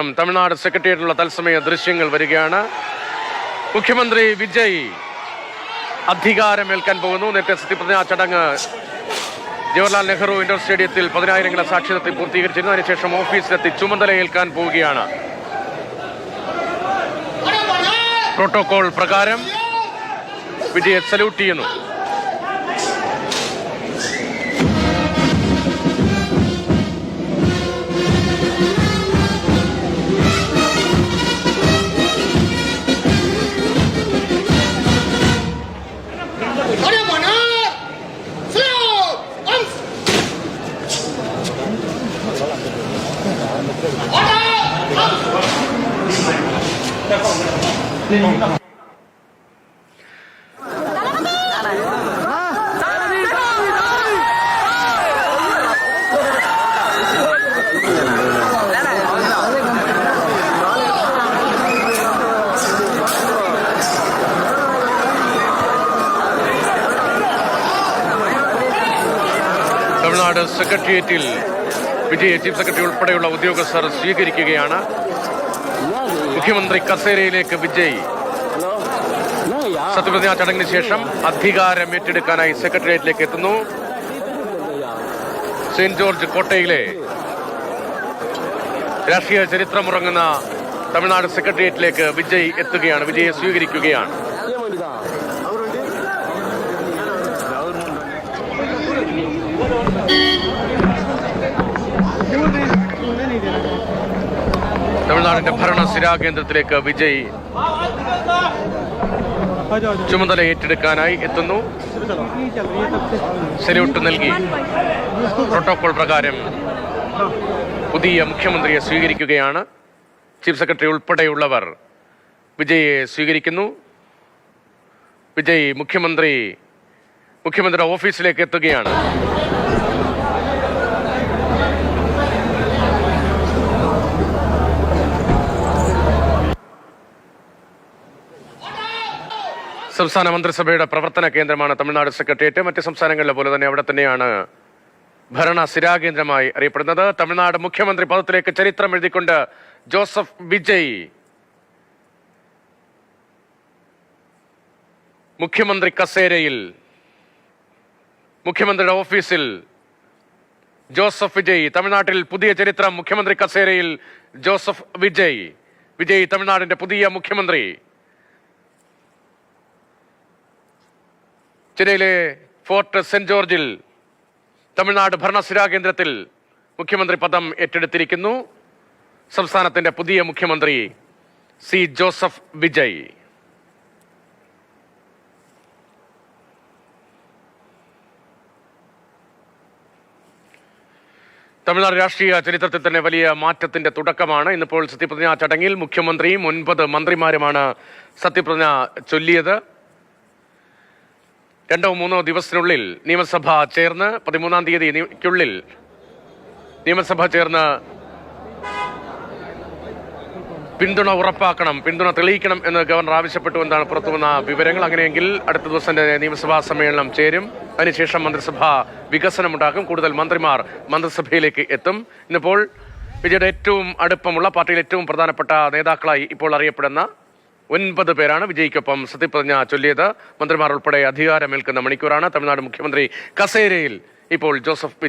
തമിഴ്നാട് സെക്രട്ടേറിയറ്റിലുള്ള തത്സമയ ദൃശ്യങ്ങൾ വരികയാണ്. മുഖ്യമന്ത്രി വിജയ് അധികാരമേൽക്കാൻ പോകുന്നു. നേരത്തെ സത്യപ്രതിജ്ഞാ ചടങ്ങ് ജവഹർലാൽ നെഹ്റു ഇൻഡോർ സ്റ്റേഡിയത്തിൽ 10,000 സാക്ഷ്യത്തിൽ പൂർത്തീകരിച്ചിരുന്നു. അതിനുശേഷം ഓഫീസിലെത്തി ചുമതലയേൽക്കാൻ പോവുകയാണ്. പ്രോട്ടോകോൾ പ്രകാരം വിജയെ സല്യൂട്ട് ചെയ്യുന്നു. തമിഴ്നാട് സെക്രട്ടേറിയറ്റിൽ വിജയ് ചീഫ് സെക്രട്ടറി ഉൾപ്പെടെയുള്ള ഉദ്യോഗസ്ഥർ സ്വീകരിക്കുകയാണ്. മുഖ്യമന്ത്രി കസേരയിലേക്ക് വിജയ് സത്യപ്രതിജ്ഞാ ചടങ്ങിന് ശേഷം അധികാരം ഏറ്റെടുക്കാനായി സെക്രട്ടേറിയറ്റിലേക്ക് എത്തുന്നു. സെന്റ് ജോർജ് കോട്ടയിലെ രാഷ്ട്രീയ ചരിത്രമുറങ്ങുന്ന തമിഴ്നാട് സെക്രട്ടേറിയറ്റിലേക്ക് വിജയ് എത്തുകയാണ്. വിജയെ സ്വീകരിക്കുകയാണ്. തമിഴ്നാടിന്റെ ഭരണസിരാ കേന്ദ്രത്തിലേക്ക് വിജയ് ചുമതല ഏറ്റെടുക്കാനായി എത്തുന്നു. സല്യൂട്ട് നൽകി പ്രോട്ടോകോൾ പ്രകാരം പുതിയ മുഖ്യമന്ത്രിയെ സ്വീകരിക്കുകയാണ്. ചീഫ് സെക്രട്ടറി ഉൾപ്പെടെയുള്ളവർ വിജയെ സ്വീകരിക്കുന്നു. വിജയ് മുഖ്യമന്ത്രിയുടെ ഓഫീസിലേക്ക് എത്തുകയാണ്. സംസ്ഥാന മന്ത്രിസഭയുടെ പ്രവർത്തന കേന്ദ്രമാണ് തമിഴ്നാട് സെക്രട്ടേറിയറ്റ്. മറ്റ് സംസ്ഥാനങ്ങളിലെ പോലെ തന്നെ അവിടെ തന്നെയാണ് ഭരണ സ്ഥിരാകേന്ദ്രമായി അറിയപ്പെടുന്നത്. തമിഴ്നാട് മുഖ്യമന്ത്രി പദത്തിലേക്ക് ചരിത്രം എഴുതിക്കൊണ്ട് ജോസഫ് വിജയ് മുഖ്യമന്ത്രി കസേരയിൽ, മുഖ്യമന്ത്രിയുടെ ഓഫീസിൽ ജോസഫ് വിജയ്. തമിഴ്നാട്ടിൽ പുതിയ ചരിത്രം. മുഖ്യമന്ത്രി കസേരയിൽ ജോസഫ് വിജയ് തമിഴ്നാടിന്റെ പുതിയ മുഖ്യമന്ത്രി. ചെന്നൈയിലെ ഫോർട്ട് സെന്റ് ജോർജിൽ തമിഴ്നാട് ഭരണസിരാ കേന്ദ്രത്തിൽ മുഖ്യമന്ത്രി പദം ഏറ്റെടുത്തിരിക്കുന്നു. സംസ്ഥാനത്തിന്റെ പുതിയ മുഖ്യമന്ത്രി സി ജോസഫ് വിജയ്. തമിഴ്നാട് രാഷ്ട്രീയ ചരിത്രത്തിൽ തന്നെ വലിയ മാറ്റത്തിന്റെ തുടക്കമാണ്. ഇന്നിപ്പോൾ സത്യപ്രതിജ്ഞാ ചടങ്ങിൽ മുഖ്യമന്ത്രിയും 9 മന്ത്രിമാരുമാണ് സത്യപ്രതിജ്ഞ ചൊല്ലിയത്. 2-3 ദിവസത്തിനുള്ളിൽ നിയമസഭ ചേർന്ന് 13-ാം തീയതിക്കുള്ളിൽ നിയമസഭ ചേർന്ന് പിന്തുണ ഉറപ്പാക്കണം, പിന്തുണ തെളിയിക്കണം എന്ന് ഗവർണർ ആവശ്യപ്പെട്ടു എന്നാണ് പുറത്തുവന്ന വിവരങ്ങൾ. അങ്ങനെയെങ്കിൽ അടുത്ത ദിവസം നിയമസഭാ സമ്മേളനം ചേരും. അതിനുശേഷം മന്ത്രിസഭ വികസനമുണ്ടാകും. കൂടുതൽ മന്ത്രിമാർ മന്ത്രിസഭയിലേക്ക് എത്തും. ഇന്നിപ്പോൾ വിജയുടെ ഏറ്റവും അടുപ്പമുള്ള, പാർട്ടിയിലെ ഏറ്റവും പ്രധാനപ്പെട്ട നേതാക്കളായി ഇപ്പോൾ അറിയപ്പെടുന്ന 9 പേരാണ് വിജയ്ക്കൊപ്പം സത്യപ്രതിജ്ഞ ചൊല്ലിയത്. മന്ത്രിമാർ ഉൾപ്പെടെ അധികാരമേൽക്കുന്ന മണിക്കൂറാണ്. തമിഴ്നാട് മുഖ്യമന്ത്രി കസേരയിൽ ഇപ്പോൾ ജോസഫ് വിജയ്.